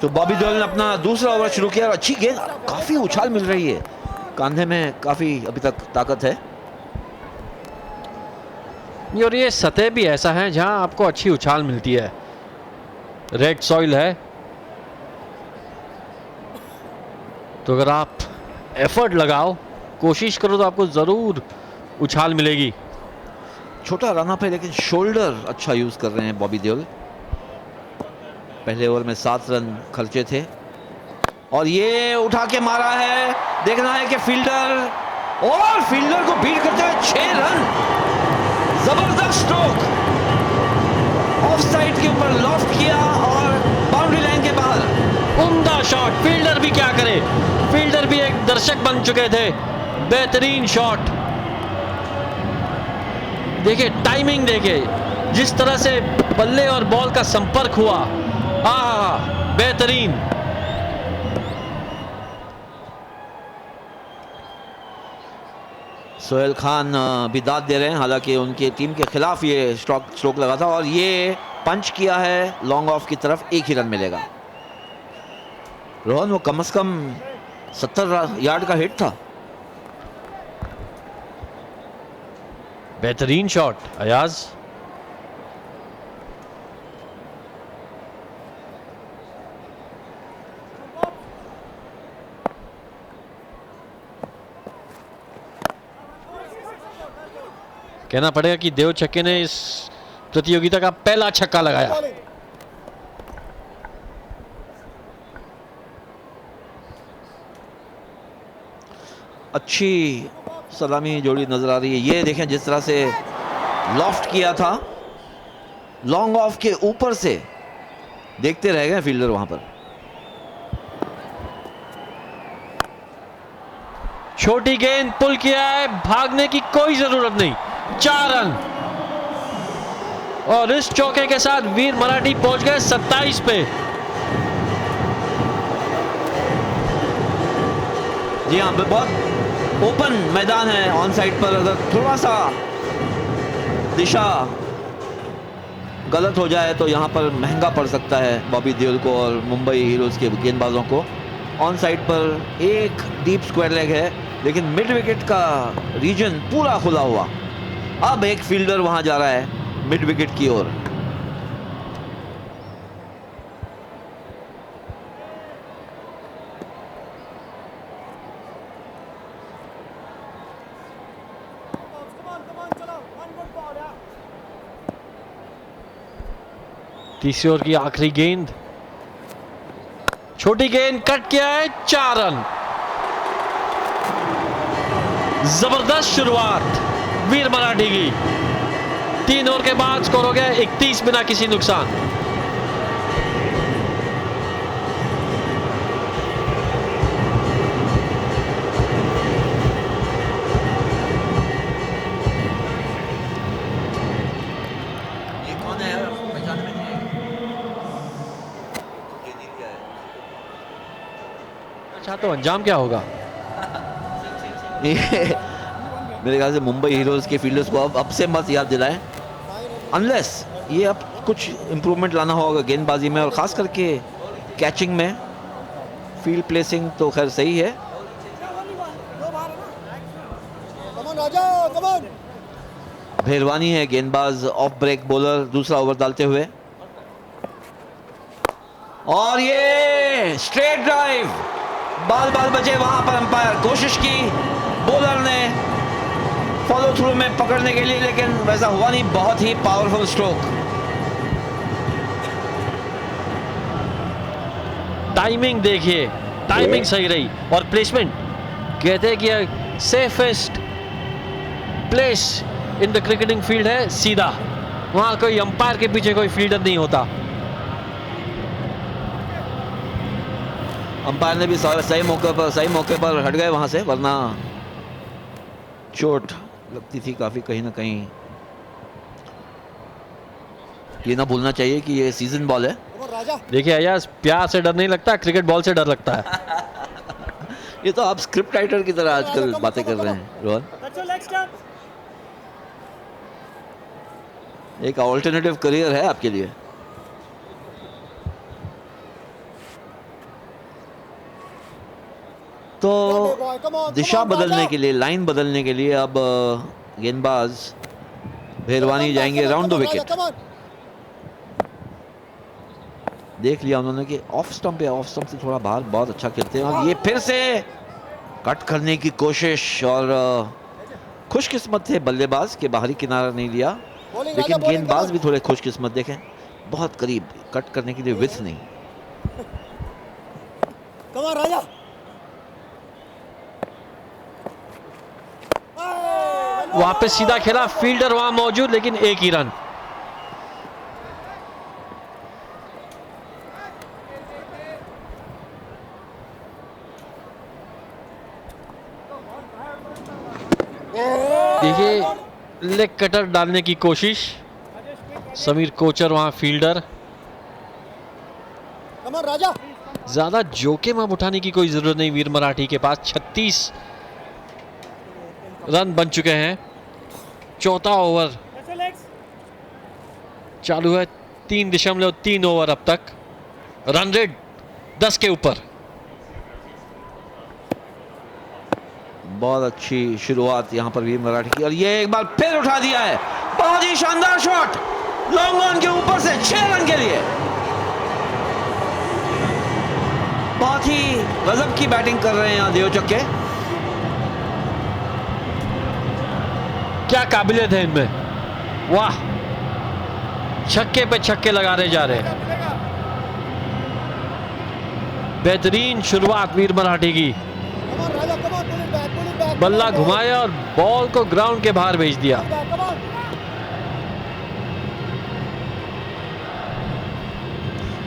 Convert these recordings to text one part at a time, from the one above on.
तो बॉबी देओल ने अपना दूसरा ओवर शुरू किया और अच्छी गेंद, काफी उछाल मिल रही है, कंधे में काफी अभी तक ताकत है। और ये सतह भी ऐसा है जहां आपको अच्छी उछाल मिलती है, रेड सॉइल है, तो अगर आप एफर्ट लगाओ, कोशिश करो तो आपको जरूर उछाल मिलेगी। छोटा रन अप है लेकिन शोल्डर अच्छा यूज कर रहे हैं बॉबी देओल। पहले ओवर में 7 रन खर्चे थे और ये उठा के मारा है। देखना है कि फील्डर को बीट करते हुए 6 रन, जबरदस्त स्ट्रोक, ऑफ साइड के ऊपर लॉफ्ट किया और बाउंड्री लाइन के बाहर। उम्दा शॉट, फील्डर भी क्या करे, फील्डर भी एक दर्शक बन चुके थे। बेहतरीन शॉट, देखिए टाइमिंग, देखिए जिस तरह से बल्ले और बॉल का संपर्क हुआ, बेहतरीन। सोहेल खान भी दाद दे रहे हैं, हालांकि उनके टीम के खिलाफ ये स्ट्रोक लगा था और ये पंच किया है लॉन्ग ऑफ की तरफ, 1 ही रन मिलेगा। रोहन, वो कम से कम 70 यार्ड का हिट था। बेहतरीन शॉट अयाज। कहना पड़ेगा कि देव छक्के ने इस प्रतियोगिता का पहला छक्का लगाया। अच्छी सलामी जोड़ी नजर आ रही है। ये देखें जिस तरह से लॉफ्ट किया था, लॉन्ग ऑफ के ऊपर से, देखते रह गए फील्डर वहां पर। छोटी गेंद पुल किया है, भागने की कोई जरूरत नहीं, 4 रन। और इस चौके के साथ वीर मराठी पहुंच गए 27 पे। जी हाँ, बहुत ओपन मैदान है ऑन साइड पर। अगर थोड़ा सा दिशा गलत हो जाए तो यहाँ पर महंगा पड़ सकता है बॉबी देओल को और मुंबई हीरोज के गेंदबाजों को। ऑन साइड पर एक डीप स्क्वायर लेग है, लेकिन मिड विकेट का रीजन पूरा खुला हुआ। अब एक फील्डर वहां जा रहा है मिड विकेट की ओर। तीसरी ओवर की आखिरी गेंद, छोटी गेंद, कट किया है, 4 रन। जबरदस्त शुरुआत वीर मराठी की। 3 ओवर के बाद स्कोर हो गया 31 बिना किसी नुकसान। अच्छा, तो अंजाम क्या होगा? मेरे ख्याल से मुंबई हीरोज के फील्डर्स को अब से मत याद दिलाएं, अनलेस ये अब कुछ इंप्रूवमेंट लाना होगा गेंदबाजी में और खास करके कैचिंग में। फील्ड प्लेसिंग तो खैर सही है। भेरवानी है गेंदबाज, ऑफ ब्रेक बॉलर, दूसरा ओवर डालते हुए। और ये स्ट्रेट ड्राइव, बाल बचे वहां पर। अंपायर कोशिश की बॉलर ने फॉलो थ्रू में पकड़ने के लिए, लेकिन वैसा हुआ नहीं। बहुत ही पावरफुल स्ट्रोक। टाइमिंग देखिए, टाइमिंग सही रही और प्लेसमेंट। कहते हैं कि safest place in the cricketing field है सीधा। वहां कोई अंपायर के पीछे कोई फील्डर नहीं होता। अंपायर ने भी सही मौके पर हट गए वहां से, वरना चोट लगती थी काफी कहीं ना कहीं। ये ना भूलना चाहिए कि ये सीजन बॉल है। देखिए अयाज, प्यार से डर नहीं लगता, क्रिकेट बॉल से डर लगता है। ये तो आप स्क्रिप्ट राइटर की तरह आजकल बातें कर रहे हैं रोहन। एक ऑल्टरनेटिव करियर है आपके लिए। तो दिशा बदलने के लिए, लाइन बदलने के लिए अब गेंदबाज भेरवानी जाएंगे राउंड द विकेट। देख लिया उन्होंने कि ऑफ स्टंप या ऑफ स्टंप से थोड़ा बाहर बहुत अच्छा खेलते हैं। और ये फिर से कट करने की कोशिश, और खुशकिस्मत थे बल्लेबाज के बाहरी किनारा नहीं लिया, लेकिन गेंदबाज भी थोड़े खुशकिस्मत। देखें बहुत करीब, कट करने के लिए विथ नहीं। राजा वापस सीधा खेला, फील्डर वहां मौजूद, लेकिन एक ही रन। देखिए लेग कटर डालने की कोशिश, समीर कोचर वहां फील्डर। राजा ज्यादा जोखिम अब उठाने की कोई जरूरत नहीं वीर मराठी के पास। 36 रन बन चुके हैं, चौथा ओवर चालू है, 3.3 ओवर अब तक, रन रेट 10 के ऊपर। बहुत अच्छी शुरुआत यहां पर वीर मराठी की, और ये एक बार फिर उठा दिया है, बहुत ही शानदार शॉट लॉन्ग ऑन के ऊपर से 6 रन के लिए। बहुत ही गजब की बैटिंग कर रहे हैं यहां देव चक्के। क्या काबिलियत है इनमें, वाह, छक्के पे छक्के लगाने जा रहे हैं। बेहतरीन शुरुआत वीर मराठी की, बल्ला घुमाया और बॉल को ग्राउंड के बाहर भेज दिया।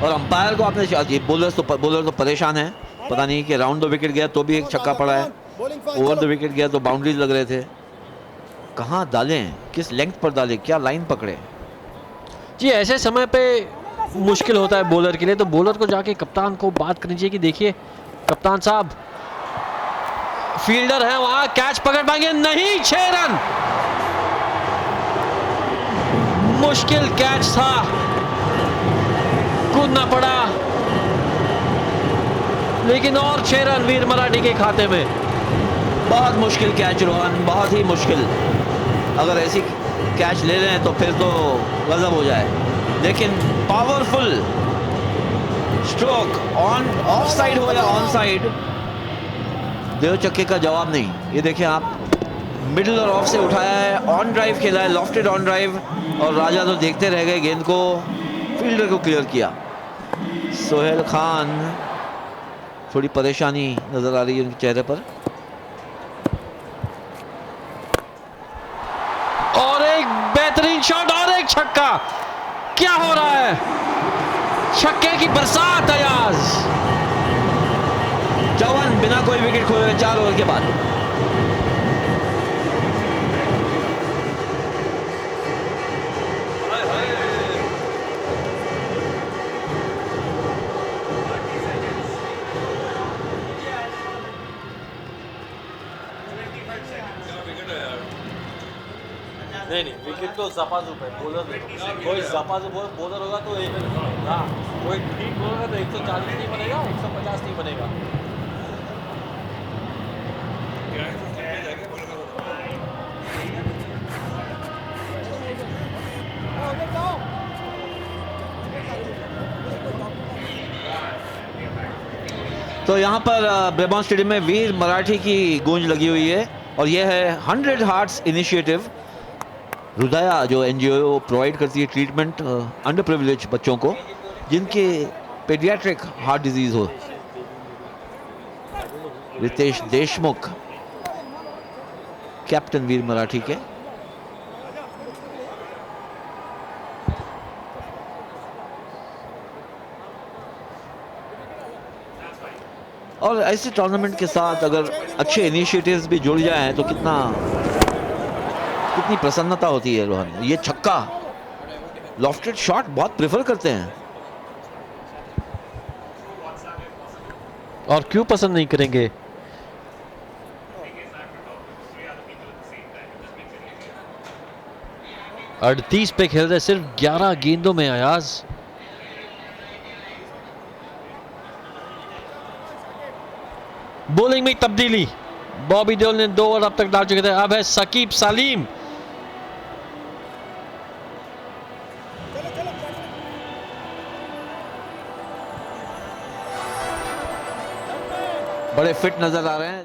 और अंपायर को आपने, बॉलर तो परेशान है, पता नहीं कि राउंड द विकेट गया तो भी एक छक्का पड़ा है, ओवर द विकेट गया तो बाउंड्रीज लग रहे थे। कहां डालें, किस लेंथ पर डालें, क्या लाइन पकड़े। जी ऐसे समय पे मुश्किल होता है बॉलर के लिए, तो बॉलर को जाके कप्तान को बात करनी चाहिए कि देखिए कप्तान साहब, फील्डर है वहां, कैच पकड़ पाएंगे नहीं। 6 रन, मुश्किल कैच था, कूदना पड़ा, लेकिन और 6 रन वीर मराठी के खाते में। बहुत मुश्किल कैच रोहन, बहुत ही मुश्किल। अगर ऐसी कैच ले लें तो फिर तो गजब हो जाए, लेकिन powerful stroke, on off side हो या ऑन साइड, देव चक्के का जवाब नहीं। ये देखिए आप, मिडिल और ऑफ से उठाया है, ऑन ड्राइव खेला है, लॉफ्टेड ऑन ड्राइव, और राजा तो देखते रह गए, गेंद को फील्डर को क्लियर किया। सोहेल खान, थोड़ी परेशानी नजर आ रही है उनके चेहरे पर। और एक बेहतरीन शॉट और एक छक्का, क्या हो रहा है, छक्के की बरसात अयाज। 54 बिना कोई विकेट खोए 4 ओवर के बाद। नहीं विकेट तो जपाजू पे, बॉलर कोई जपाजू बॉलर होगा तो हाँ, कोई ठीक बॉलर तो 140 नहीं बनेगा, 150 नहीं बनेगा। तो यहाँ पर ब्रेबॉर्न स्टेडियम में वीर मराठी की गूंज लगी हुई है, और यह है 100 हार्ट्स इनिशिएटिव। हृदया जो एनजीओ प्रोवाइड करती है ट्रीटमेंट अंडर प्रिविलेज बच्चों को जिनके पेडियाट्रिक हार्ट डिजीज हो। रितेश देशमुख कैप्टन वीर मराठी के। और ऐसे टूर्नामेंट के साथ अगर अच्छे इनिशिएटिव्स भी जुड़ जाएं तो कितनी प्रसन्नता होती है रोहन। ये छक्का, लॉफ्टेड शॉट बहुत प्रेफर करते हैं, और क्यों पसंद नहीं करेंगे। अड़तीस पे खेल रहे, सिर्फ 11 गेंदों में अयाज। बॉलिंग में तब्दीली, बॉबी देओल ने 2 ओवर अब तक डाल चुके थे, अब है सकीब सलीम। बड़े फिट नजर आ रहे हैं।